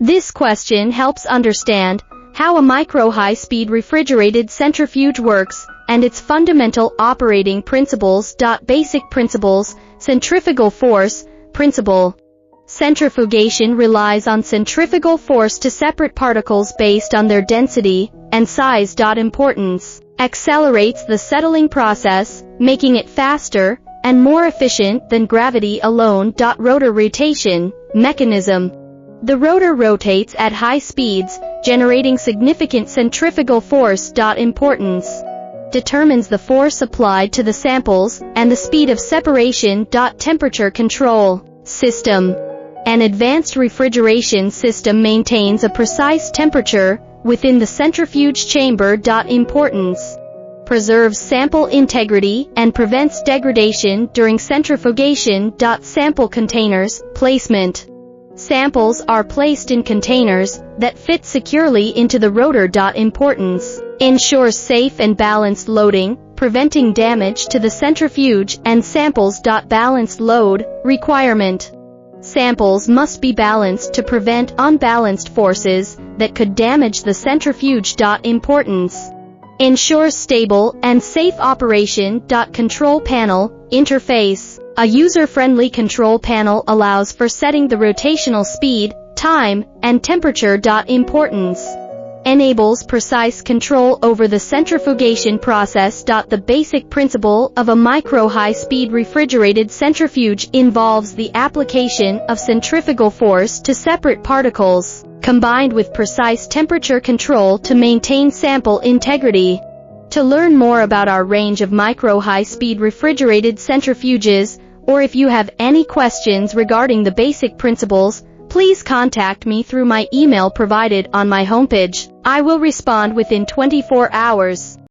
This question helps understand how a micro-high-speed refrigerated centrifuge works and its fundamental operating principles. Basic principles: centrifugal force. Principle: centrifugation relies on centrifugal force to separate particles based on their density and size. Importance: accelerates the settling process, making it faster and more efficient than gravity alone. Rotor rotation mechanism: the rotor rotates at high speeds, generating significant centrifugal force. Importance: determines the force applied to the samples and the speed of separation. Temperature control system: an advanced refrigeration system maintains a precise temperature within the centrifuge chamber. Importance: preserves sample integrity and prevents degradation during centrifugation. Sample containers placement: samples are placed in containers that fit securely into the rotor. Importance: ensures safe and balanced loading, preventing damage to the centrifuge and samples. Balanced load requirement: samples must be balanced to prevent unbalanced forces that could damage the centrifuge. Importance: ensures stable and safe operation. Control panel interface: a user-friendly control panel allows for setting the rotational speed, time, and temperature. Importance: enables precise control over the centrifugation process. The basic principle of a micro-high-speed refrigerated centrifuge involves the application of centrifugal force to separate particles, combined with precise temperature control to maintain sample integrity. To learn more about our range of micro-high-speed refrigerated centrifuges, or if you have any questions regarding the basic principles, please contact me through my email provided on my homepage. I will respond within 24 hours.